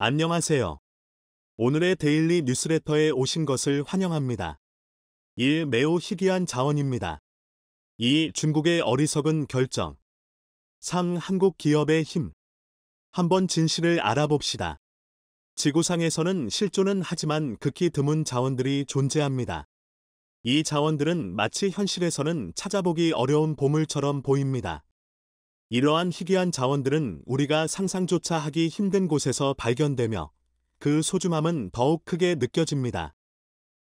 안녕하세요. 오늘의 데일리 뉴스레터에 오신 것을 환영합니다. 1. 매우 희귀한 자원입니다. 2. 중국의 어리석은 결정. 3. 한국 기업의 힘. 한번 진실을 알아봅시다. 지구상에서는 실존은 하지만 극히 드문 자원들이 존재합니다. 이 자원들은 마치 현실에서는 찾아보기 어려운 보물처럼 보입니다. 이러한 희귀한 자원들은 우리가 상상조차 하기 힘든 곳에서 발견되며 그 소중함은 더욱 크게 느껴집니다.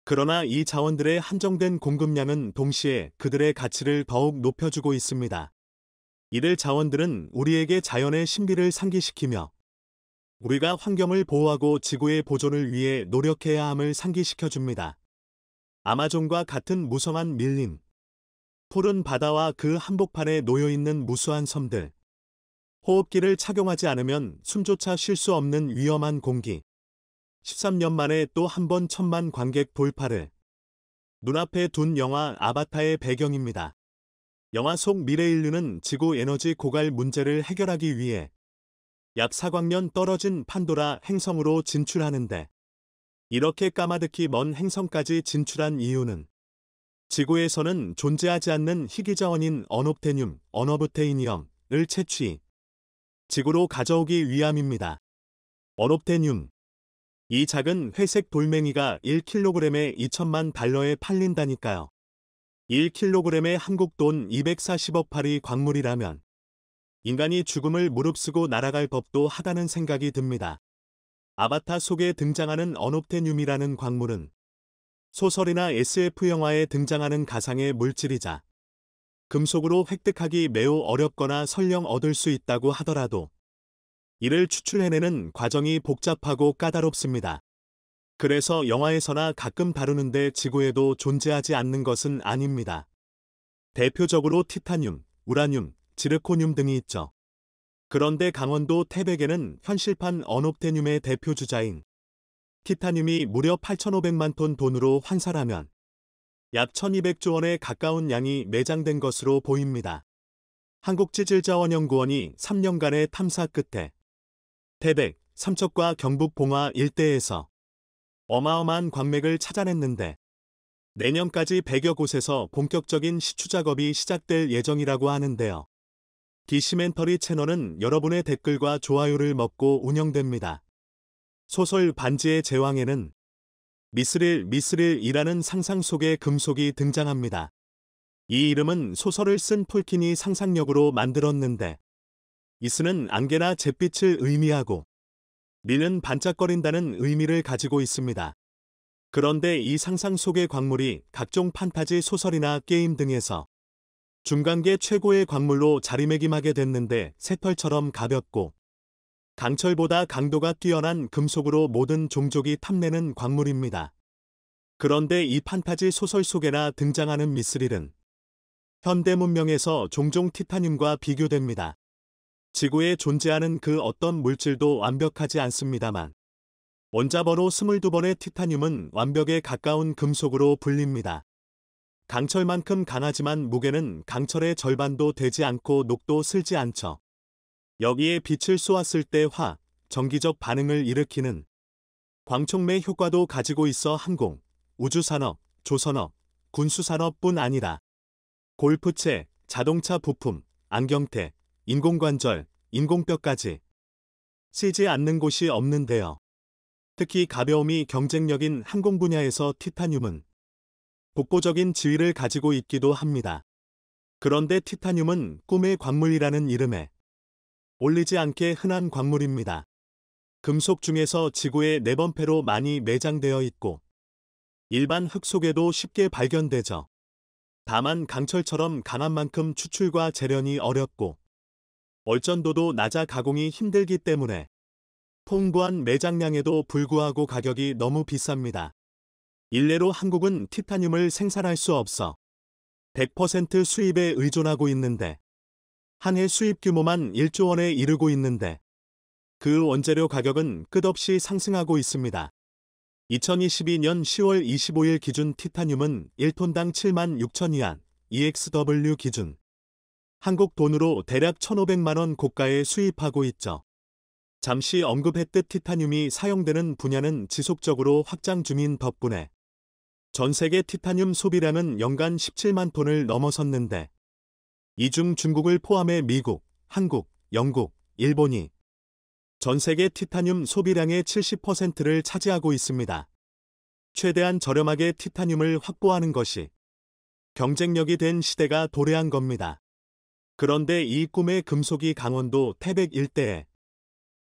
그러나 이 자원들의 한정된 공급량은 동시에 그들의 가치를 더욱 높여주고 있습니다. 이들 자원들은 우리에게 자연의 신비를 상기시키며 우리가 환경을 보호하고 지구의 보존을 위해 노력해야 함을 상기시켜줍니다. 아마존과 같은 무성한 밀림, 푸른 바다와 그 한복판에 놓여있는 무수한 섬들, 호흡기를 착용하지 않으면 숨조차 쉴 수 없는 위험한 공기, 13년 만에 또 한 번 1,000만 관객 돌파를 눈앞에 둔 영화 아바타의 배경입니다. 영화 속 미래 인류는 지구 에너지 고갈 문제를 해결하기 위해 약 4광년 떨어진 판도라 행성으로 진출하는데 이렇게 까마득히 먼 행성까지 진출한 이유는 지구에서는 존재하지 않는 희귀자원인 언옵테늄, 언어브테이니엄을 채취, 지구로 가져오기 위함입니다. 언옵테늄. 이 작은 회색 돌멩이가 1kg에 2천만 달러에 팔린다니까요. 1kg에 한국 돈 240억 파리 광물이라면 인간이 죽음을 무릅쓰고 날아갈 법도 하다는 생각이 듭니다. 아바타 속에 등장하는 언옵테늄이라는 광물은 소설이나 SF 영화에 등장하는 가상의 물질이자 금속으로 획득하기 매우 어렵거나 설령 얻을 수 있다고 하더라도 이를 추출해내는 과정이 복잡하고 까다롭습니다. 그래서 영화에서나 가끔 다루는데 지구에도 존재하지 않는 것은 아닙니다. 대표적으로 티타늄, 우라늄, 지르코늄 등이 있죠. 그런데 강원도 태백에는 현실판 언옵테늄의 대표주자인 티타늄이 무려 8,500만 톤 돈으로 환산하면 약 1,200조 원에 가까운 양이 매장된 것으로 보입니다. 한국지질자원연구원이 3년간의 탐사 끝에 태백, 삼척과 경북 봉화 일대에서 어마어마한 광맥을 찾아냈는데 내년까지 100여 곳에서 본격적인 시추 작업이 시작될 예정이라고 하는데요. 디시멘터리 채널은 여러분의 댓글과 좋아요를 먹고 운영됩니다. 소설 반지의 제왕에는 미스릴이라는 상상 속의 금속이 등장합니다. 이 이름은 소설을 쓴 톨킨이 상상력으로 만들었는데 이스는 안개나 잿빛을 의미하고 릴은 반짝거린다는 의미를 가지고 있습니다. 그런데 이 상상 속의 광물이 각종 판타지 소설이나 게임 등에서 중간계 최고의 광물로 자리매김하게 됐는데 새털처럼 가볍고 강철보다 강도가 뛰어난 금속으로 모든 종족이 탐내는 광물입니다. 그런데 이 판타지 소설 속에나 등장하는 미스릴은 현대 문명에서 종종 티타늄과 비교됩니다. 지구에 존재하는 그 어떤 물질도 완벽하지 않습니다만 원자번호 22번의 티타늄은 완벽에 가까운 금속으로 불립니다. 강철만큼 강하지만 무게는 강철의 절반도 되지 않고 녹도 슬지 않죠. 여기에 빛을 쏘았을 때 전기적 반응을 일으키는 광촉매 효과도 가지고 있어 항공, 우주산업, 조선업, 군수산업뿐 아니라 골프채, 자동차 부품, 안경테, 인공관절, 인공뼈까지 쓰지 않는 곳이 없는데요. 특히 가벼움이 경쟁력인 항공 분야에서 티타늄은 독보적인 지위를 가지고 있기도 합니다. 그런데 티타늄은 꿈의 광물이라는 이름에 올리지 않게 흔한 광물입니다. 금속 중에서 지구의 4번패로 많이 매장되어 있고 일반 흙 속에도 쉽게 발견되죠. 다만 강철처럼 강한 만큼 추출과 재련이 어렵고 월전도도 낮아 가공이 힘들기 때문에 풍부한 매장량에도 불구하고 가격이 너무 비쌉니다. 일례로 한국은 티타늄을 생산할 수 없어 100% 수입에 의존하고 있는데 한 해 수입 규모만 1조 원에 이르고 있는데 그 원재료 가격은 끝없이 상승하고 있습니다. 2022년 10월 25일 기준 티타늄은 1톤당 7만 6천 위안, EXW 기준 한국 돈으로 대략 1,500만 원 고가에 수입하고 있죠. 잠시 언급했듯 티타늄이 사용되는 분야는 지속적으로 확장 중인 덕분에 전 세계 티타늄 소비량은 연간 17만 톤을 넘어섰는데 이 중 중국을 포함해 미국, 한국, 영국, 일본이 전 세계 티타늄 소비량의 70%를 차지하고 있습니다. 최대한 저렴하게 티타늄을 확보하는 것이 경쟁력이 된 시대가 도래한 겁니다. 그런데 이 꿈의 금속이 강원도 태백 일대에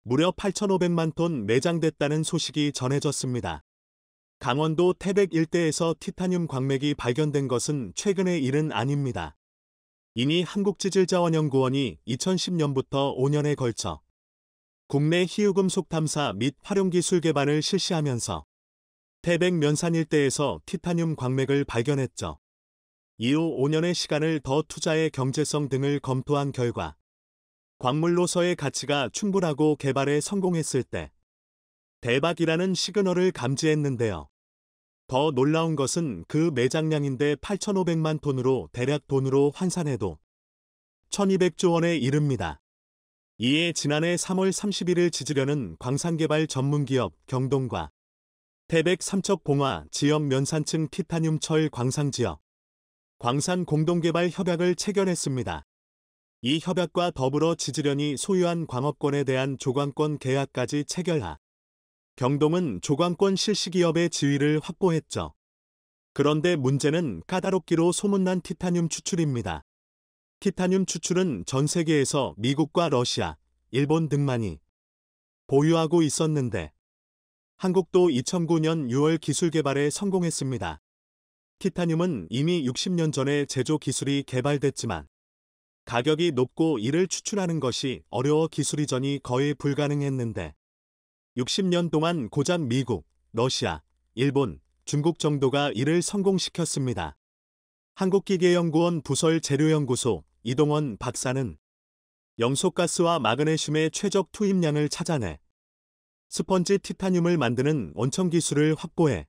무려 8,500만 톤 매장됐다는 소식이 전해졌습니다. 강원도 태백 일대에서 티타늄 광맥이 발견된 것은 최근의 일은 아닙니다. 이미 한국지질자원연구원이 2010년부터 5년에 걸쳐 국내 희유금속 탐사 및 활용기술 개발을 실시하면서 태백 면산 일대에서 티타늄 광맥을 발견했죠. 이후 5년의 시간을 더 투자해 경제성 등을 검토한 결과 광물로서의 가치가 충분하고 개발에 성공했을 때 대박이라는 시그널을 감지했는데요. 더 놀라운 것은 그 매장량인데 8,500만 톤으로 대략 돈으로 환산해도 1,200조 원에 이릅니다. 이에 지난해 3월 31일 지지련은 광산개발 전문기업 경동과 태백 삼척봉화 지역 면산층 티타늄 철 광상지역 광산 공동개발 협약을 체결했습니다. 이 협약과 더불어 지지련이 소유한 광업권에 대한 조광권 계약까지 체결하 경동은 조광권 실시기업의 지위를 확보했죠. 그런데 문제는 까다롭기로 소문난 티타늄 추출입니다. 티타늄 추출은 전 세계에서 미국과 러시아, 일본 등만이 보유하고 있었는데 한국도 2009년 6월 기술 개발에 성공했습니다. 티타늄은 이미 60년 전에 제조 기술이 개발됐지만 가격이 높고 이를 추출하는 것이 어려워 기술 이전이 거의 불가능했는데 60년 동안 고작 미국, 러시아, 일본, 중국 정도가 이를 성공시켰습니다. 한국기계연구원 부설 재료연구소 이동원 박사는 염소가스와 마그네슘의 최적 투입량을 찾아내 스펀지 티타늄을 만드는 원천 기술을 확보해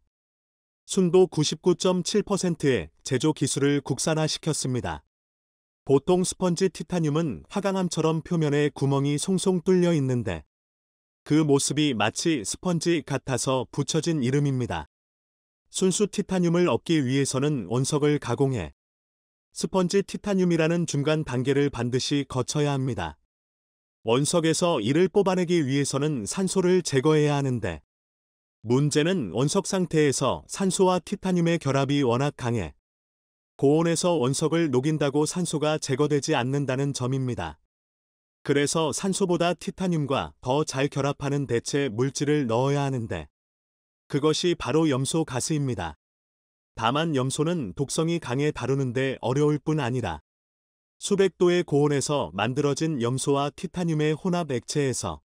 순도 99.7%의 제조 기술을 국산화시켰습니다. 보통 스펀지 티타늄은 화강암처럼 표면에 구멍이 송송 뚫려 있는데 그 모습이 마치 스펀지 같아서 붙여진 이름입니다. 순수 티타늄을 얻기 위해서는 원석을 가공해 스펀지 티타늄이라는 중간 단계를 반드시 거쳐야 합니다. 원석에서 이를 뽑아내기 위해서는 산소를 제거해야 하는데 문제는 원석 상태에서 산소와 티타늄의 결합이 워낙 강해 고온에서 원석을 녹인다고 산소가 제거되지 않는다는 점입니다. 그래서 산소보다 티타늄과 더 잘 결합하는 대체 물질을 넣어야 하는데 그것이 바로 염소 가스입니다. 다만 염소는 독성이 강해 다루는데 어려울 뿐 아니라 수백 도의 고온에서 만들어진 염소와 티타늄의 혼합 액체에서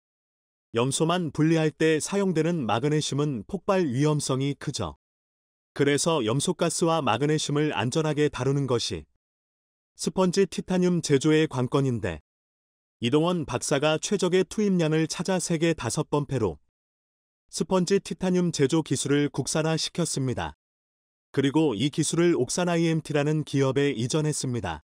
염소만 분리할 때 사용되는 마그네슘은 폭발 위험성이 크죠. 그래서 염소가스와 마그네슘을 안전하게 다루는 것이 스펀지 티타늄 제조의 관건인데 이동원 박사가 최적의 투입량을 찾아 세계 5번패로 스펀지 티타늄 제조 기술을 국산화시켰습니다. 그리고 이 기술을 옥산 IMT라는 기업에 이전했습니다.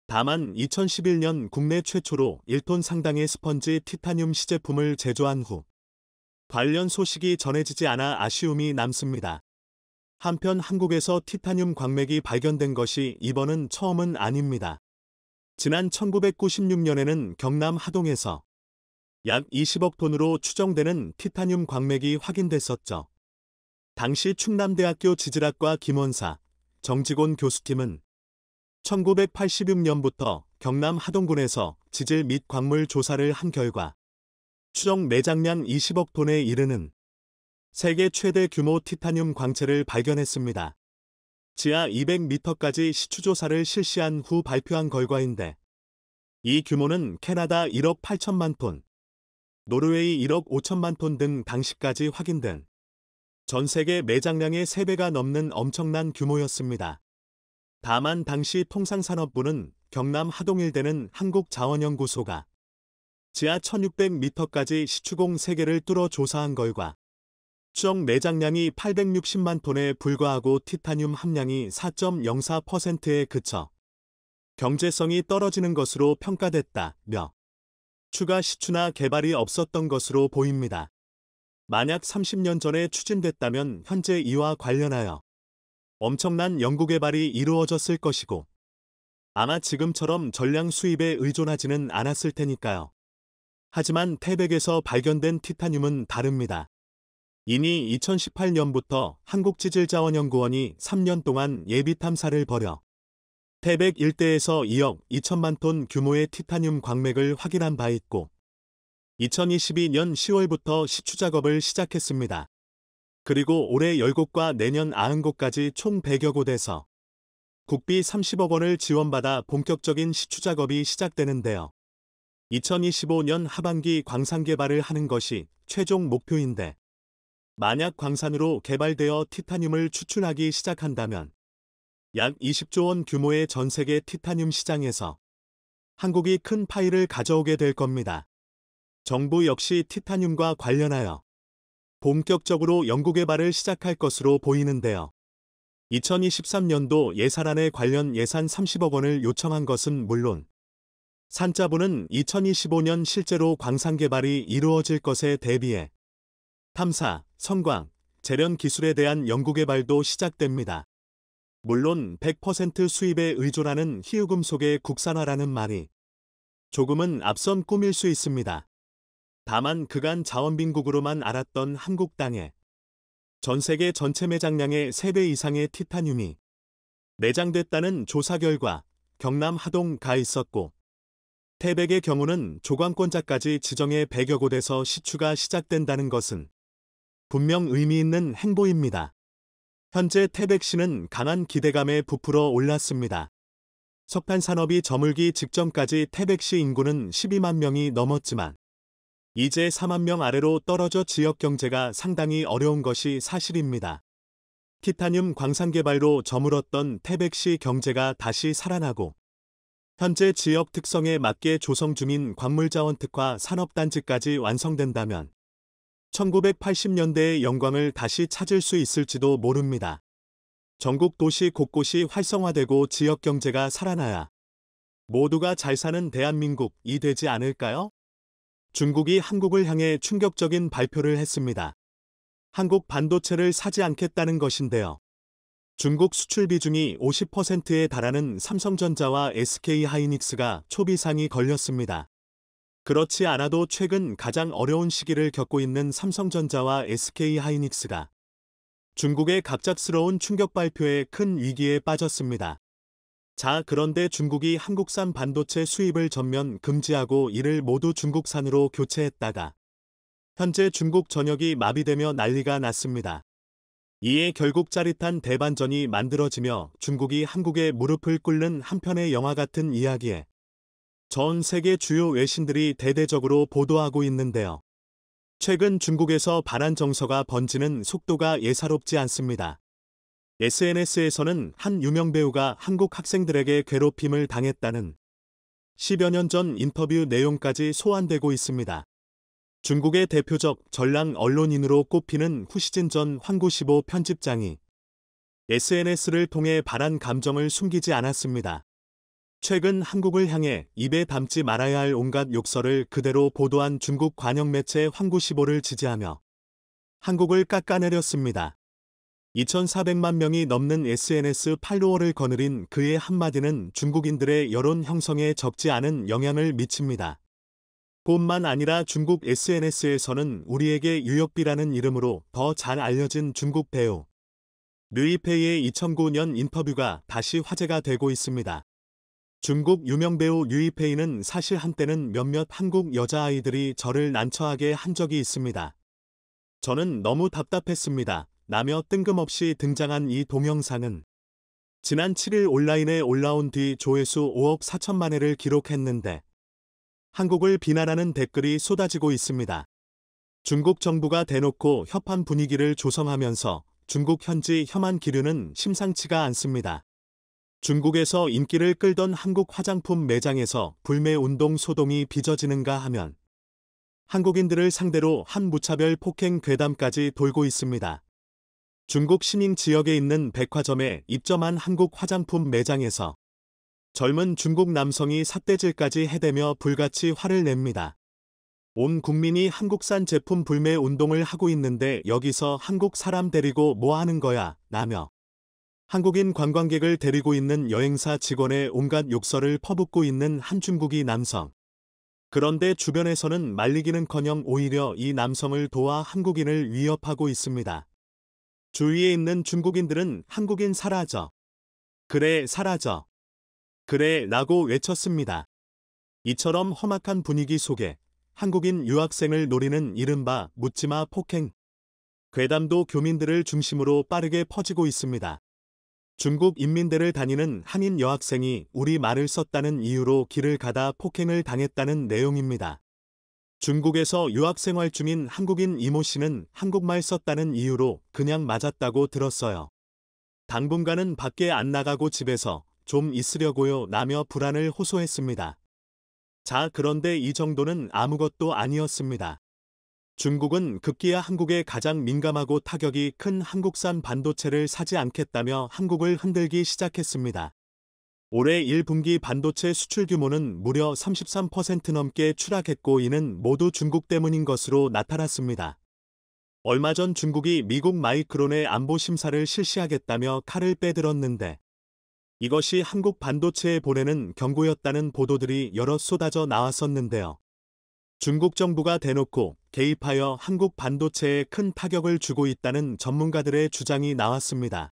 다만 2011년 국내 최초로 1톤 상당의 스펀지 티타늄 시제품을 제조한 후 관련 소식이 전해지지 않아 아쉬움이 남습니다. 한편 한국에서 티타늄 광맥이 발견된 것이 이번은 처음은 아닙니다. 지난 1996년에는 경남 하동에서 약 20억 톤으로 추정되는 티타늄 광맥이 확인됐었죠. 당시 충남대학교 지질학과 김원사, 정직원 교수팀은 1986년부터 경남 하동군에서 지질 및 광물 조사를 한 결과 추정 매장량 20억 톤에 이르는 세계 최대 규모 티타늄 광채를 발견했습니다. 지하 200m까지 시추조사를 실시한 후 발표한 결과인데 이 규모는 캐나다 1억 8천만 톤, 노르웨이 1억 5천만 톤 등 당시까지 확인된 전 세계 매장량의 3배가 넘는 엄청난 규모였습니다. 다만 당시 통상산업부는 경남 하동일대는 한국자원연구소가 지하 1600m까지 시추공 3개를 뚫어 조사한 결과 추정 매장량이 860만 톤에 불과하고 티타늄 함량이 4.04%에 그쳐 경제성이 떨어지는 것으로 평가됐다며 추가 시추나 개발이 없었던 것으로 보입니다. 만약 30년 전에 추진됐다면 현재 이와 관련하여 엄청난 연구개발이 이루어졌을 것이고 아마 지금처럼 전량 수입에 의존하지는 않았을 테니까요. 하지만 태백에서 발견된 티타늄은 다릅니다. 이니 2018년부터 한국지질자원연구원이 3년 동안 예비 탐사를 벌여 태백 일대에서 2억 2천만 톤 규모의 티타늄 광맥을 확인한 바 있고 2022년 10월부터 시추 작업을 시작했습니다. 그리고 올해 10곳과 내년 90곳까지 총 100여 곳에서 국비 30억 원을 지원받아 본격적인 시추 작업이 시작되는데요. 2025년 하반기 광산 개발을 하는 것이 최종 목표인데 만약 광산으로 개발되어 티타늄을 추출하기 시작한다면 약 20조 원 규모의 전 세계 티타늄 시장에서 한국이 큰 파이를 가져오게 될 겁니다. 정부 역시 티타늄과 관련하여 본격적으로 연구개발을 시작할 것으로 보이는데요. 2023년도 예산안에 관련 예산 30억 원을 요청한 것은 물론 산자부는 2025년 실제로 광산 개발이 이루어질 것에 대비해 탐사, 성광, 재련 기술에 대한 연구개발도 시작됩니다. 물론 100% 수입에 의존하는 희귀금속의 국산화라는 말이 조금은 앞선 꿈일 수 있습니다. 다만 그간 자원빈국으로만 알았던 한국 땅에 전 세계 전체 매장량의 3배 이상의 티타늄이 매장됐다는 조사 결과 경남 하동가 있었고 태백의 경우는 조광권자까지 지정해 100여 곳에서 시추가 시작된다는 것은 분명 의미 있는 행보입니다. 현재 태백시는 강한 기대감에 부풀어 올랐습니다. 석탄 산업이 저물기 직전까지 태백시 인구는 12만 명이 넘었지만 이제 4만 명 아래로 떨어져 지역 경제가 상당히 어려운 것이 사실입니다. 티타늄 광산 개발로 저물었던 태백시 경제가 다시 살아나고 현재 지역 특성에 맞게 조성 중인 광물자원 특화 산업단지까지 완성된다면 1980년대의 영광을 다시 찾을 수 있을지도 모릅니다. 전국 도시 곳곳이 활성화되고 지역 경제가 살아나야 모두가 잘 사는 대한민국이 되지 않을까요? 중국이 한국을 향해 충격적인 발표를 했습니다. 한국 반도체를 사지 않겠다는 것인데요. 중국 수출 비중이 50%에 달하는 삼성전자와 SK하이닉스가 초비상이 걸렸습니다. 그렇지 않아도 최근 가장 어려운 시기를 겪고 있는 삼성전자와 SK하이닉스가 중국의 갑작스러운 충격 발표에 큰 위기에 빠졌습니다. 자, 그런데 중국이 한국산 반도체 수입을 전면 금지하고 이를 모두 중국산으로 교체했다가 현재 중국 전역이 마비되며 난리가 났습니다. 이에 결국 짜릿한 대반전이 만들어지며 중국이 한국에 무릎을 꿇는 한편의 영화 같은 이야기에 전 세계 주요 외신들이 대대적으로 보도하고 있는데요. 최근 중국에서 반한 정서가 번지는 속도가 예사롭지 않습니다. SNS에서는 한 유명 배우가 한국 학생들에게 괴롭힘을 당했다는 10여 년 전 인터뷰 내용까지 소환되고 있습니다. 중국의 대표적 전랑 언론인으로 꼽히는 후시진 전 환구시보 편집장이 SNS를 통해 반한 감정을 숨기지 않았습니다. 최근 한국을 향해 입에 담지 말아야 할 온갖 욕설을 그대로 보도한 중국 관영 매체 환구시보를 지지하며 한국을 깎아내렸습니다. 2,400만 명이 넘는 SNS 팔로워를 거느린 그의 한마디는 중국인들의 여론 형성에 적지 않은 영향을 미칩니다. 뿐만 아니라 중국 SNS에서는 우리에게 유역비라는 이름으로 더 잘 알려진 중국 배우 류이페이의 2009년 인터뷰가 다시 화제가 되고 있습니다. 중국 유명 배우 류이페이는 사실 한때는 몇몇 한국 여자아이들이 저를 난처하게 한 적이 있습니다. 저는 너무 답답했습니다. 라며 뜬금없이 등장한 이 동영상은 지난 7일 온라인에 올라온 뒤 조회수 5억 4천만 회를 기록했는데 한국을 비난하는 댓글이 쏟아지고 있습니다. 중국 정부가 대놓고 협한 분위기를 조성하면서 중국 현지 혐한 기류는 심상치가 않습니다. 중국에서 인기를 끌던 한국 화장품 매장에서 불매운동 소동이 빚어지는가 하면 한국인들을 상대로 한 무차별 폭행 괴담까지 돌고 있습니다. 중국 시닝 지역에 있는 백화점에 입점한 한국 화장품 매장에서 젊은 중국 남성이 삿대질까지 해대며 불같이 화를 냅니다. 온 국민이 한국산 제품 불매 운동을 하고 있는데 여기서 한국 사람 데리고 뭐 하는 거야, 라며 한국인 관광객을 데리고 있는 여행사 직원의 온갖 욕설을 퍼붓고 있는 한 중국인 남성. 그런데 주변에서는 말리기는커녕 오히려 이 남성을 도와 한국인을 위협하고 있습니다. 주위에 있는 중국인들은 한국인 사라져. 그래, 사라져. 그래, 라고 외쳤습니다. 이처럼 험악한 분위기 속에 한국인 유학생을 노리는 이른바 묻지마 폭행. 괴담도 교민들을 중심으로 빠르게 퍼지고 있습니다. 중국 인민대를 다니는 한인 여학생이 우리말을 썼다는 이유로 길을 가다 폭행을 당했다는 내용입니다. 중국에서 유학생활 중인 한국인 이모 씨는 한국말 썼다는 이유로 그냥 맞았다고 들었어요. 당분간은 밖에 안 나가고 집에서 좀 있으려고요 라며 불안을 호소했습니다. 자, 그런데 이 정도는 아무것도 아니었습니다. 중국은 급기야 한국에 가장 민감하고 타격이 큰 한국산 반도체를 사지 않겠다며 한국을 흔들기 시작했습니다. 올해 1분기 반도체 수출 규모는 무려 33% 넘게 추락했고 이는 모두 중국 때문인 것으로 나타났습니다. 얼마 전 중국이 미국 마이크론의 안보 심사를 실시하겠다며 칼을 빼들었는데 이것이 한국 반도체에 보내는 경고였다는 보도들이 여러 쏟아져 나왔었는데요. 중국 정부가 대놓고 개입하여 한국 반도체에 큰 타격을 주고 있다는 전문가들의 주장이 나왔습니다.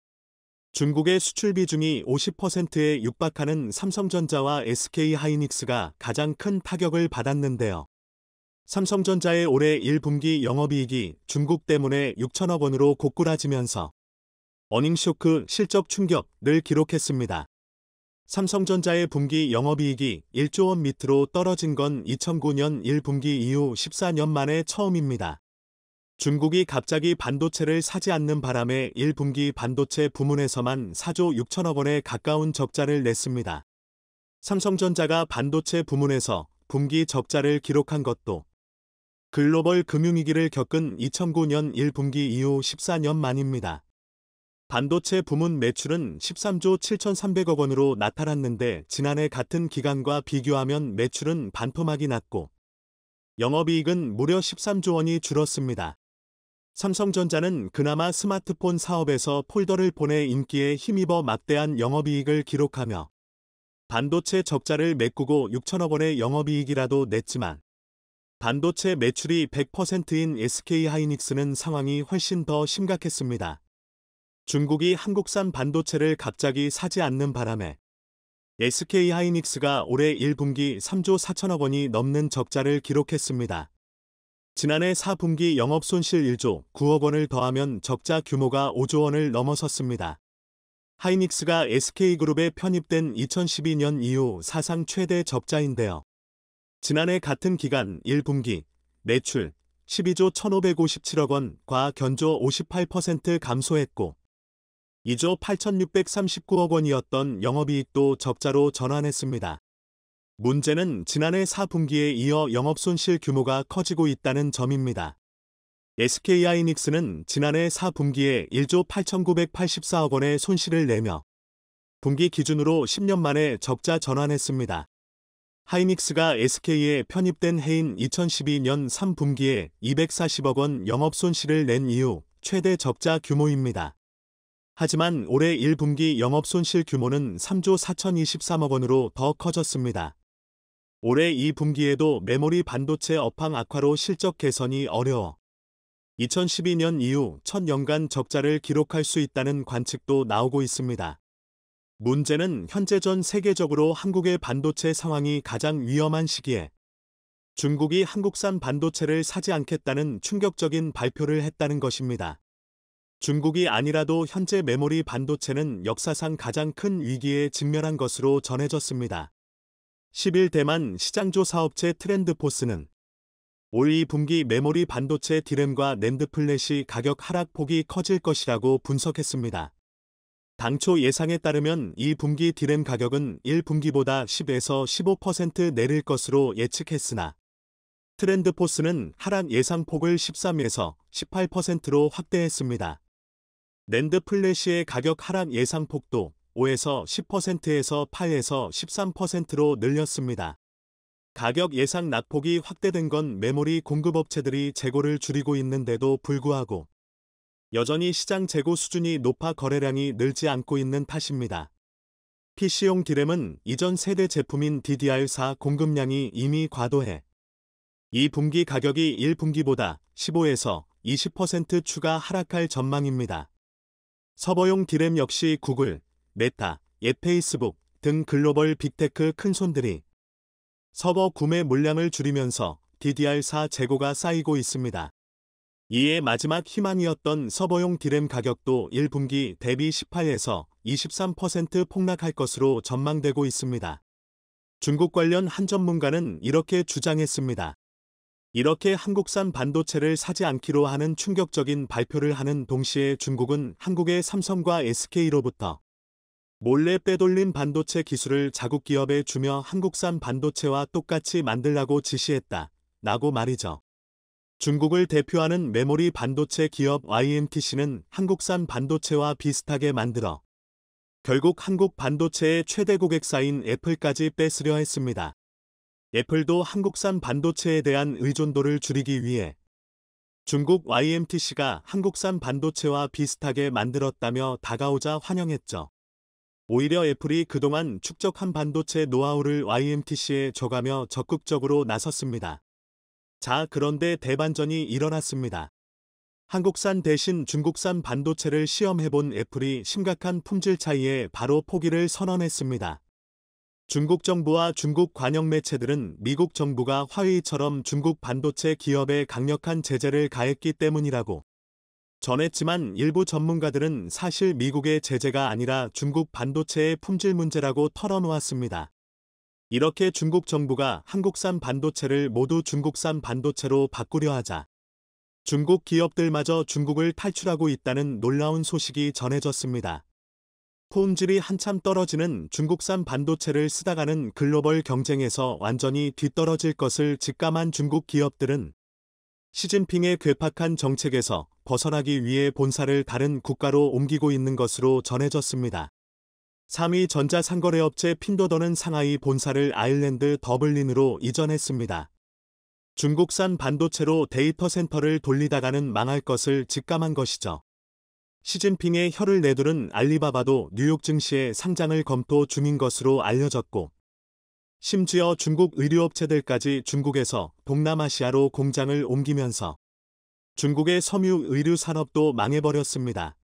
중국의 수출 비중이 50%에 육박하는 삼성전자와 SK하이닉스가 가장 큰 타격을 받았는데요. 삼성전자의 올해 1분기 영업이익이 중국 때문에 6천억 원으로 고꾸라지면서 어닝쇼크 실적 충격을 기록했습니다. 삼성전자의 분기 영업이익이 1조 원 밑으로 떨어진 건 2009년 1분기 이후 14년 만에 처음입니다. 중국이 갑자기 반도체를 사지 않는 바람에 1분기 반도체 부문에서만 4조 6천억 원에 가까운 적자를 냈습니다. 삼성전자가 반도체 부문에서 분기 적자를 기록한 것도 글로벌 금융위기를 겪은 2009년 1분기 이후 14년 만입니다. 반도체 부문 매출은 13조 7,300억 원으로 나타났는데 지난해 같은 기간과 비교하면 매출은 반토막이 났고 영업이익은 무려 13조 원이 줄었습니다. 삼성전자는 그나마 스마트폰 사업에서 폴더를 보내 인기에 힘입어 막대한 영업이익을 기록하며 반도체 적자를 메꾸고 6천억 원의 영업이익이라도 냈지만 반도체 매출이 100%인 SK하이닉스는 상황이 훨씬 더 심각했습니다. 중국이 한국산 반도체를 갑자기 사지 않는 바람에 SK하이닉스가 올해 1분기 3조 4천억 원이 넘는 적자를 기록했습니다. 지난해 4분기 영업손실 1조 9억 원을 더하면 적자 규모가 5조 원을 넘어섰습니다. 하이닉스가 SK그룹에 편입된 2012년 이후 사상 최대 적자인데요. 지난해 같은 기간 1분기 매출 12조 1,557억 원과 견조 58% 감소했고 2조 8,639억 원이었던 영업이익도 적자로 전환했습니다. 문제는 지난해 4분기에 이어 영업손실 규모가 커지고 있다는 점입니다. SK하이닉스는 지난해 4분기에 1조 8,984억 원의 손실을 내며 분기 기준으로 10년 만에 적자 전환했습니다. 하이닉스가 SK에 편입된 해인 2012년 3분기에 240억 원 영업손실을 낸 이후 최대 적자 규모입니다. 하지만 올해 1분기 영업손실 규모는 3조 4,023억 원으로 더 커졌습니다. 올해 2분기에도 메모리 반도체 업황 악화로 실적 개선이 어려워 2012년 이후 첫 연간 적자를 기록할 수 있다는 관측도 나오고 있습니다. 문제는 현재 전 세계적으로 한국의 반도체 상황이 가장 위험한 시기에 중국이 한국산 반도체를 사지 않겠다는 충격적인 발표를 했다는 것입니다. 중국이 아니라도 현재 메모리 반도체는 역사상 가장 큰 위기에 직면한 것으로 전해졌습니다. 10일 대만 시장조사 업체 트렌드포스는 올 2분기 메모리 반도체 디램과 낸드 플래시 가격 하락폭이 커질 것이라고 분석했습니다. 당초 예상에 따르면 2분기 디램 가격은 1분기보다 10에서 15% 내릴 것으로 예측했으나 트렌드포스는 하락 예상폭을 13에서 18%로 확대했습니다. 낸드 플래시의 가격 하락 예상폭도 5에서 10%에서 8에서 13%로 늘렸습니다. 가격 예상 낙폭이 확대된 건 메모리 공급업체들이 재고를 줄이고 있는데도 불구하고 여전히 시장 재고 수준이 높아 거래량이 늘지 않고 있는 탓입니다. PC용 D램은 이전 세대 제품인 DDR4 공급량이 이미 과도해 2분기 가격이 1분기보다 15에서 20% 추가 하락할 전망입니다. 서버용 D램 역시 구글, 메타, 페이스북 등 글로벌 빅테크 큰손들이 서버 구매 물량을 줄이면서 DDR4 재고가 쌓이고 있습니다. 이에 마지막 희망이었던 서버용 D램 가격도 1분기 대비 18에서 23% 폭락할 것으로 전망되고 있습니다. 중국 관련 한 전문가는 이렇게 주장했습니다. 이렇게 한국산 반도체를 사지 않기로 하는 충격적인 발표를 하는 동시에 중국은 한국의 삼성과 SK로부터 몰래 빼돌린 반도체 기술을 자국 기업에 주며 한국산 반도체와 똑같이 만들라고 지시했다. 라고 말이죠. 중국을 대표하는 메모리 반도체 기업 YMTC는 한국산 반도체와 비슷하게 만들어 결국 한국 반도체의 최대 고객사인 애플까지 뺏으려 했습니다. 애플도 한국산 반도체에 대한 의존도를 줄이기 위해 중국 YMTC가 한국산 반도체와 비슷하게 만들었다며 다가오자 환영했죠. 오히려 애플이 그동안 축적한 반도체 노하우를 YMTC에 줘가며 적극적으로 나섰습니다. 자, 그런데 대반전이 일어났습니다. 한국산 대신 중국산 반도체를 시험해본 애플이 심각한 품질 차이에 바로 포기를 선언했습니다. 중국 정부와 중국 관영 매체들은 미국 정부가 화웨이처럼 중국 반도체 기업에 강력한 제재를 가했기 때문이라고 전했지만 일부 전문가들은 사실 미국의 제재가 아니라 중국 반도체의 품질 문제라고 털어놓았습니다. 이렇게 중국 정부가 한국산 반도체를 모두 중국산 반도체로 바꾸려 하자 중국 기업들마저 중국을 탈출하고 있다는 놀라운 소식이 전해졌습니다. 품질이 한참 떨어지는 중국산 반도체를 쓰다가는 글로벌 경쟁에서 완전히 뒤떨어질 것을 직감한 중국 기업들은 시진핑의 괴팍한 정책에서 벗어나기 위해 본사를 다른 국가로 옮기고 있는 것으로 전해졌습니다. 3위 전자상거래업체 핀도더는 상하이 본사를 아일랜드 더블린으로 이전했습니다. 중국산 반도체로 데이터 센터를 돌리다가는 망할 것을 직감한 것이죠. 시진핑의 혀를 내두른 알리바바도 뉴욕 증시에 상장을 검토 중인 것으로 알려졌고 심지어 중국 의류업체들까지 중국에서 동남아시아로 공장을 옮기면서 중국의 섬유 의류 산업도 망해버렸습니다.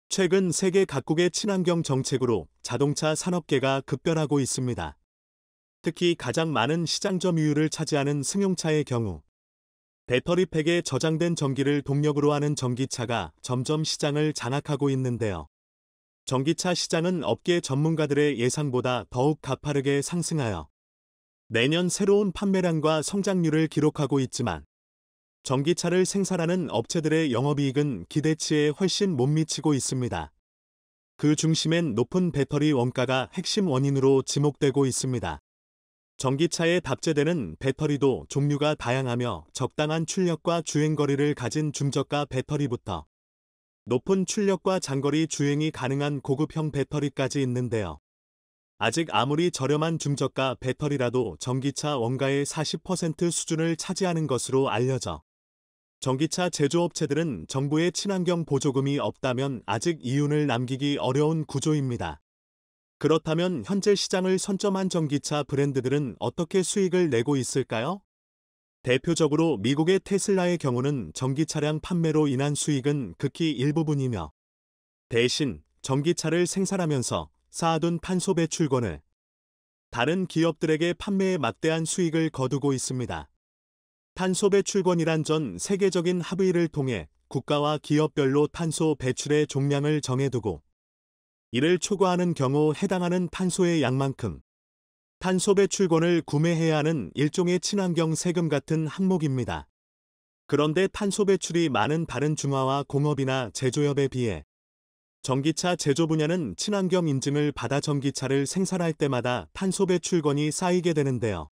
최근 세계 각국의 친환경 정책으로 자동차 산업계가 급변하고 있습니다. 특히 가장 많은 시장 점유율을 차지하는 승용차의 경우 배터리팩에 저장된 전기를 동력으로 하는 전기차가 점점 시장을 장악하고 있는데요. 전기차 시장은 업계 전문가들의 예상보다 더욱 가파르게 상승하여 내년 새로운 판매량과 성장률을 기록하고 있지만 전기차를 생산하는 업체들의 영업이익은 기대치에 훨씬 못 미치고 있습니다. 그 중심엔 높은 배터리 원가가 핵심 원인으로 지목되고 있습니다. 전기차에 답재되는 배터리도 종류가 다양하며 적당한 출력과 주행거리를 가진 중저가 배터리부터 높은 출력과 장거리 주행이 가능한 고급형 배터리까지 있는데요. 아직 아무리 저렴한 중저가 배터리라도 전기차 원가의 40% 수준을 차지하는 것으로 알려져 전기차 제조업체들은 정부의 친환경 보조금이 없다면 아직 이윤을 남기기 어려운 구조입니다. 그렇다면 현재 시장을 선점한 전기차 브랜드들은 어떻게 수익을 내고 있을까요? 대표적으로 미국의 테슬라의 경우는 전기차량 판매로 인한 수익은 극히 일부분이며 대신 전기차를 생산하면서 쌓아둔 탄소 배출권을 다른 기업들에게 판매해 막대한 수익을 거두고 있습니다. 탄소 배출권이란 전 세계적인 합의를 통해 국가와 기업별로 탄소 배출의 종량을 정해두고 이를 초과하는 경우 해당하는 탄소의 양만큼 탄소 배출권을 구매해야 하는 일종의 친환경 세금 같은 항목입니다. 그런데 탄소 배출이 많은 다른 중화와 공업이나 제조업에 비해 전기차 제조 분야는 친환경 인증을 받아 전기차를 생산할 때마다 탄소 배출권이 쌓이게 되는데요.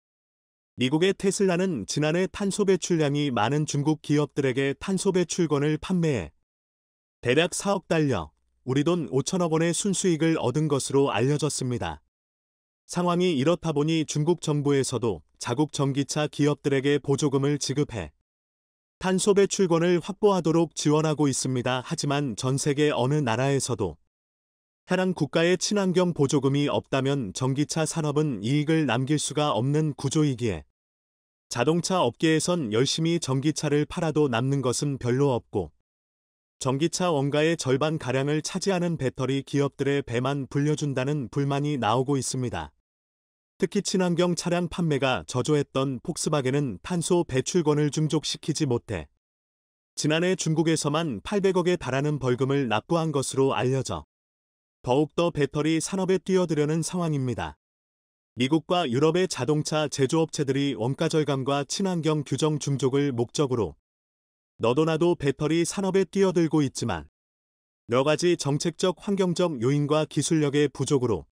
미국의 테슬라는 지난해 탄소 배출량이 많은 중국 기업들에게 탄소 배출권을 판매해 대략 4억 달러, 우리 돈 5천억 원의 순수익을 얻은 것으로 알려졌습니다. 상황이 이렇다 보니 중국 정부에서도 자국 전기차 기업들에게 보조금을 지급해 탄소 배출권을 확보하도록 지원하고 있습니다. 하지만 전 세계 어느 나라에서도 해당 국가의 친환경 보조금이 없다면 전기차 산업은 이익을 남길 수가 없는 구조이기에 자동차 업계에선 열심히 전기차를 팔아도 남는 것은 별로 없고 전기차 원가의 절반가량을 차지하는 배터리 기업들의 배만 불려준다는 불만이 나오고 있습니다. 특히 친환경 차량 판매가 저조했던 폭스바겐은 탄소 배출권을 충족시키지 못해 지난해 중국에서만 800억에 달하는 벌금을 납부한 것으로 알려져 더욱더 배터리 산업에 뛰어들려는 상황입니다. 미국과 유럽의 자동차 제조업체들이 원가 절감과 친환경 규정 충족을 목적으로 너도나도 배터리 산업에 뛰어들고 있지만 여러 가지 정책적 환경적 요인과 기술력의 부족으로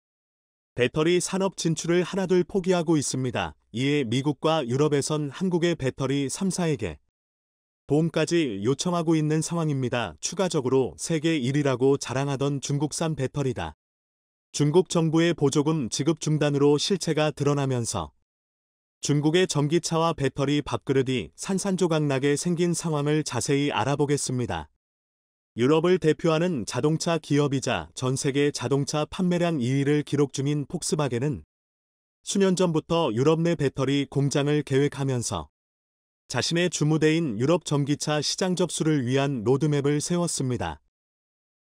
배터리 산업 진출을 하나둘 포기하고 있습니다. 이에 미국과 유럽에선 한국의 배터리 3사에게 보험까지 요청하고 있는 상황입니다. 추가적으로 세계 1위라고 자랑하던 중국산 배터리다. 중국 정부의 보조금 지급 중단으로 실체가 드러나면서 중국의 전기차와 배터리 밥그릇이 산산조각나게 생긴 상황을 자세히 알아보겠습니다. 유럽을 대표하는 자동차 기업이자 전 세계 자동차 판매량 2위를 기록 중인 폭스바겐은 수년 전부터 유럽 내 배터리 공장을 계획하면서 자신의 주무대인 유럽 전기차 시장 접수를 위한 로드맵을 세웠습니다.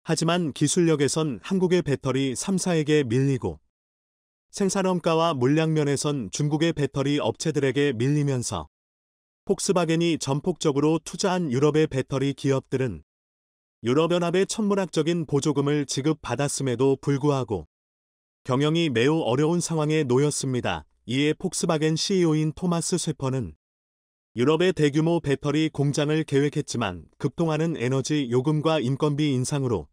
하지만 기술력에선 한국의 배터리 3사에게 밀리고 생산원가와 물량면에선 중국의 배터리 업체들에게 밀리면서 폭스바겐이 전폭적으로 투자한 유럽의 배터리 기업들은 유럽연합의 천문학적인 보조금을 지급받았음에도 불구하고 경영이 매우 어려운 상황에 놓였습니다. 이에 폭스바겐 CEO인 토마스 쇠퍼는 유럽의 대규모 배터리 공장을 계획했지만 급등하는 에너지 요금과 인건비 인상으로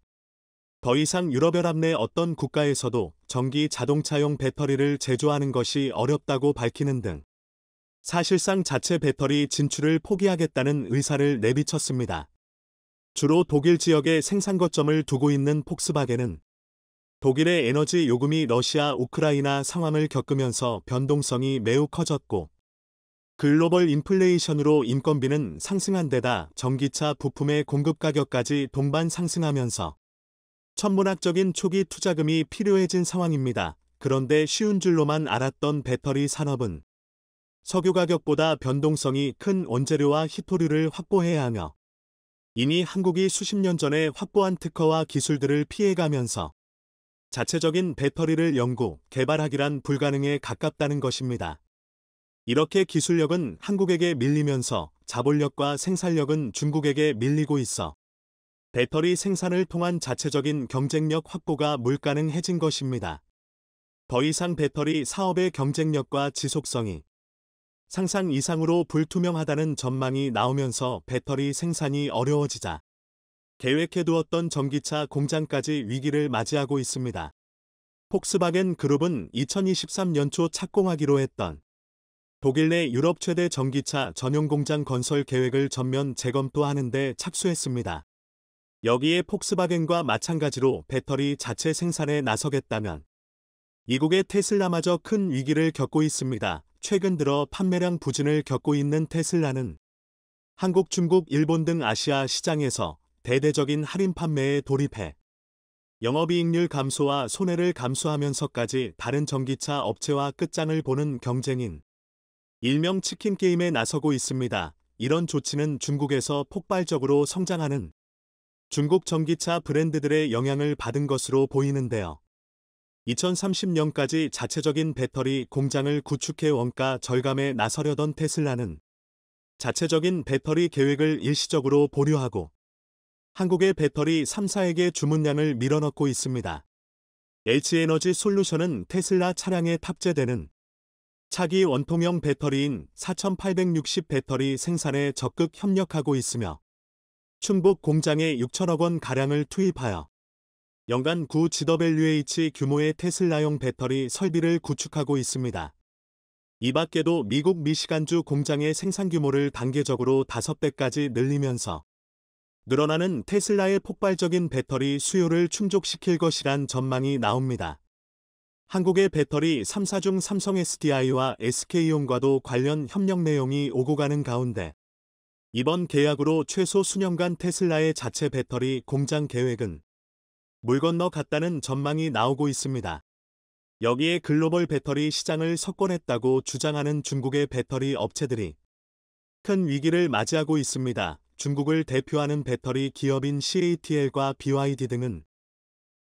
더 이상 유럽연합 내 어떤 국가에서도 전기 자동차용 배터리를 제조하는 것이 어렵다고 밝히는 등 사실상 자체 배터리 진출을 포기하겠다는 의사를 내비쳤습니다. 주로 독일 지역에 생산 거점을 두고 있는 폭스바겐은 독일의 에너지 요금이 러시아, 우크라이나 상황을 겪으면서 변동성이 매우 커졌고 글로벌 인플레이션으로 인건비는 상승한 데다 전기차 부품의 공급 가격까지 동반 상승하면서 천문학적인 초기 투자금이 필요해진 상황입니다. 그런데 쉬운 줄로만 알았던 배터리 산업은 석유 가격보다 변동성이 큰 원재료와 희토류를 확보해야 하며 이미 한국이 수십 년 전에 확보한 특허와 기술들을 피해가면서 자체적인 배터리를 연구, 개발하기란 불가능에 가깝다는 것입니다. 이렇게 기술력은 한국에게 밀리면서 자본력과 생산력은 중국에게 밀리고 있어 배터리 생산을 통한 자체적인 경쟁력 확보가 불가능해진 것입니다. 더 이상 배터리 사업의 경쟁력과 지속성이 상상 이상으로 불투명하다는 전망이 나오면서 배터리 생산이 어려워지자 계획해두었던 전기차 공장까지 위기를 맞이하고 있습니다. 폭스바겐 그룹은 2023년 초 착공하기로 했던 독일 내 유럽 최대 전기차 전용 공장 건설 계획을 전면 재검토하는 데 착수했습니다. 여기에 폭스바겐과 마찬가지로 배터리 자체 생산에 나서겠다면 미국의 테슬라마저 큰 위기를 겪고 있습니다. 최근 들어 판매량 부진을 겪고 있는 테슬라는 한국, 중국, 일본 등 아시아 시장에서 대대적인 할인 판매에 돌입해 영업이익률 감소와 손해를 감수하면서까지 다른 전기차 업체와 끝장을 보는 경쟁인 일명 치킨 게임에 나서고 있습니다. 이런 조치는 중국에서 폭발적으로 성장하는 중국 전기차 브랜드들의 영향을 받은 것으로 보이는데요. 2030년까지 자체적인 배터리 공장을 구축해 원가 절감에 나서려던 테슬라는 자체적인 배터리 계획을 일시적으로 보류하고 한국의 배터리 3사에게 주문량을 밀어넣고 있습니다. H에너지 솔루션은 테슬라 차량에 탑재되는 차기 원통형 배터리인 4860 배터리 생산에 적극 협력하고 있으며 충북 공장에 6천억 원 가량을 투입하여 연간 9GWh 규모의 테슬라용 배터리 설비를 구축하고 있습니다. 이 밖에도 미국 미시간주 공장의 생산 규모를 단계적으로 5배까지 늘리면서 늘어나는 테슬라의 폭발적인 배터리 수요를 충족시킬 것이란 전망이 나옵니다. 한국의 배터리 3사 중 삼성 SDI와 SK온과도 관련 협력 내용이 오고 가는 가운데 이번 계약으로 최소 수년간 테슬라의 자체 배터리 공장 계획은 물 건너 갔다는 전망이 나오고 있습니다. 여기에 글로벌 배터리 시장을 석권했다고 주장하는 중국의 배터리 업체들이 큰 위기를 맞이하고 있습니다. 중국을 대표하는 배터리 기업인 CATL과 BYD 등은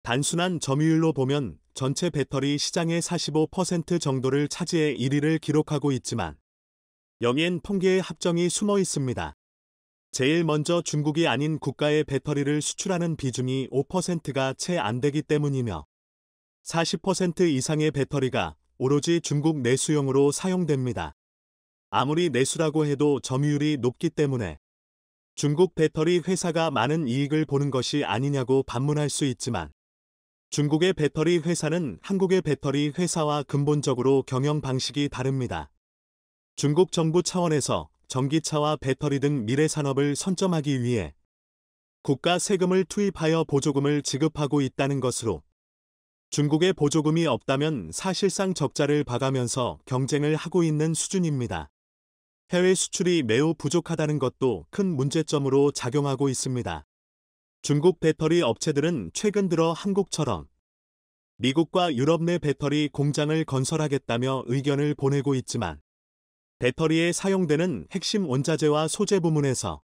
단순한 점유율로 보면 전체 배터리 시장의 45% 정도를 차지해 1위를 기록하고 있지만 여기엔 통계의 합정이 숨어 있습니다. 제일 먼저 중국이 아닌 국가의 배터리를 수출하는 비중이 5%가 채 안 되기 때문이며 40% 이상의 배터리가 오로지 중국 내수용으로 사용됩니다. 아무리 내수라고 해도 점유율이 높기 때문에 중국 배터리 회사가 많은 이익을 보는 것이 아니냐고 반문할 수 있지만 중국의 배터리 회사는 한국의 배터리 회사와 근본적으로 경영 방식이 다릅니다. 중국 정부 차원에서 전기차와 배터리 등 미래 산업을 선점하기 위해 국가 세금을 투입하여 보조금을 지급하고 있다는 것으로 중국의 보조금이 없다면 사실상 적자를 봐가면서 경쟁을 하고 있는 수준입니다. 해외 수출이 매우 부족하다는 것도 큰 문제점으로 작용하고 있습니다. 중국 배터리 업체들은 최근 들어 한국처럼 미국과 유럽 내 배터리 공장을 건설하겠다며 의견을 보내고 있지만 배터리에 사용되는 핵심 원자재와 소재 부문에서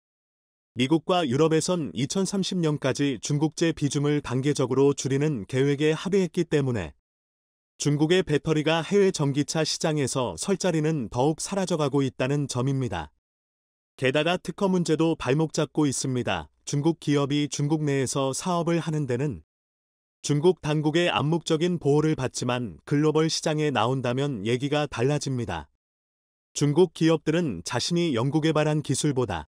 미국과 유럽에선 2030년까지 중국제 비중을 단계적으로 줄이는 계획에 합의했기 때문에 중국의 배터리가 해외 전기차 시장에서 설 자리는 더욱 사라져가고 있다는 점입니다. 게다가 특허 문제도 발목 잡고 있습니다. 중국 기업이 중국 내에서 사업을 하는 데는 중국 당국의 암묵적인 보호를 받지만 글로벌 시장에 나온다면 얘기가 달라집니다. 중국 기업들은 자신이 연구개발한 기술보다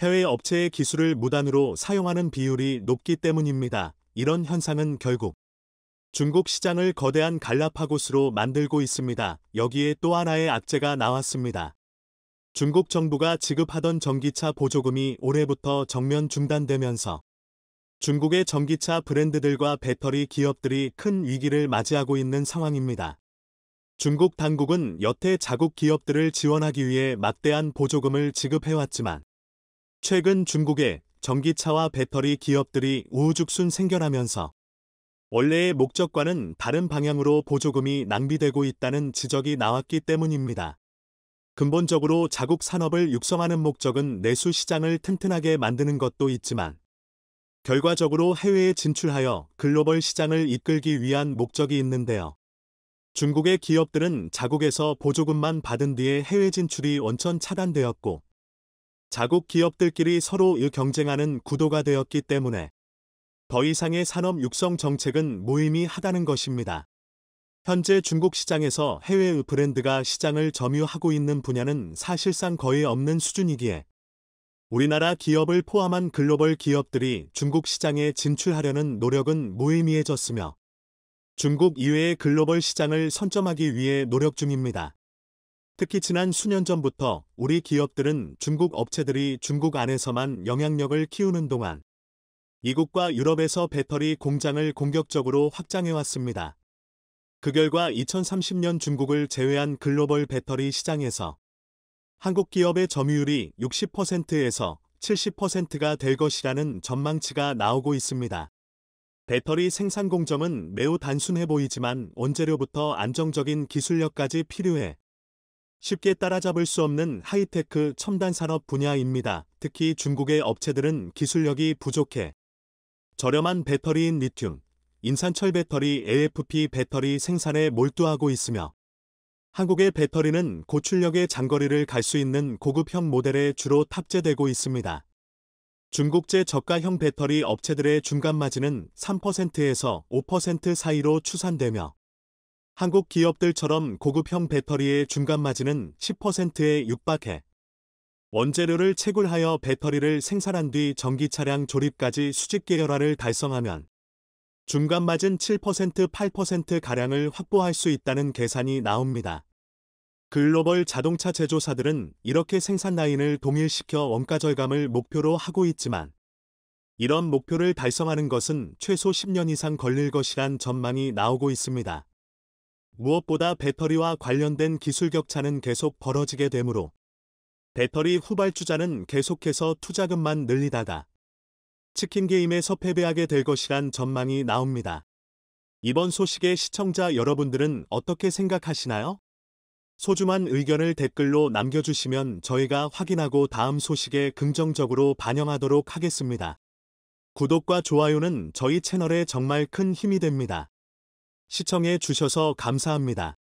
해외 업체의 기술을 무단으로 사용하는 비율이 높기 때문입니다. 이런 현상은 결국 중국 시장을 거대한 갈라파고스로 만들고 있습니다. 여기에 또 하나의 악재가 나왔습니다. 중국 정부가 지급하던 전기차 보조금이 올해부터 전면 중단되면서 중국의 전기차 브랜드들과 배터리 기업들이 큰 위기를 맞이하고 있는 상황입니다. 중국 당국은 여태 자국 기업들을 지원하기 위해 막대한 보조금을 지급해왔지만 최근 중국의 전기차와 배터리 기업들이 우후죽순 생겨나면서 원래의 목적과는 다른 방향으로 보조금이 낭비되고 있다는 지적이 나왔기 때문입니다. 근본적으로 자국 산업을 육성하는 목적은 내수 시장을 튼튼하게 만드는 것도 있지만 결과적으로 해외에 진출하여 글로벌 시장을 이끌기 위한 목적이 있는데요. 중국의 기업들은 자국에서 보조금만 받은 뒤에 해외 진출이 원천 차단되었고 자국 기업들끼리 서로 경쟁하는 구도가 되었기 때문에 더 이상의 산업 육성 정책은 무의미하다는 것입니다. 현재 중국 시장에서 해외 브랜드가 시장을 점유하고 있는 분야는 사실상 거의 없는 수준이기에 우리나라 기업을 포함한 글로벌 기업들이 중국 시장에 진출하려는 노력은 무의미해졌으며 중국 이외의 글로벌 시장을 선점하기 위해 노력 중입니다. 특히 지난 수년 전부터 우리 기업들은 중국 업체들이 중국 안에서만 영향력을 키우는 동안 미국과 유럽에서 배터리 공장을 공격적으로 확장해왔습니다. 그 결과 2030년 중국을 제외한 글로벌 배터리 시장에서 한국 기업의 점유율이 60%에서 70%가 될 것이라는 전망치가 나오고 있습니다. 배터리 생산 공정은 매우 단순해 보이지만 원재료부터 안정적인 기술력까지 필요해 쉽게 따라잡을 수 없는 하이테크 첨단 산업 분야입니다. 특히 중국의 업체들은 기술력이 부족해 저렴한 배터리인 리튬, 인산철 배터리 AFP 배터리 생산에 몰두하고 있으며 한국의 배터리는 고출력의 장거리를 갈 수 있는 고급형 모델에 주로 탑재되고 있습니다. 중국제 저가형 배터리 업체들의 중간 마진은 3%에서 5% 사이로 추산되며 한국 기업들처럼 고급형 배터리의 중간 마진은 10%에 육박해 원재료를 채굴하여 배터리를 생산한 뒤 전기차량 조립까지 수직 계열화를 달성하면 중간 마진 7% 8%가량을 확보할 수 있다는 계산이 나옵니다. 글로벌 자동차 제조사들은 이렇게 생산 라인을 동일시켜 원가 절감을 목표로 하고 있지만 이런 목표를 달성하는 것은 최소 10년 이상 걸릴 것이란 전망이 나오고 있습니다. 무엇보다 배터리와 관련된 기술 격차는 계속 벌어지게 되므로 배터리 후발주자는 계속해서 투자금만 늘리다가 치킨 게임에서 패배하게 될 것이란 전망이 나옵니다. 이번 소식에 시청자 여러분들은 어떻게 생각하시나요? 소중한 의견을 댓글로 남겨주시면 저희가 확인하고 다음 소식에 긍정적으로 반영하도록 하겠습니다. 구독과 좋아요는 저희 채널에 정말 큰 힘이 됩니다. 시청해 주셔서 감사합니다.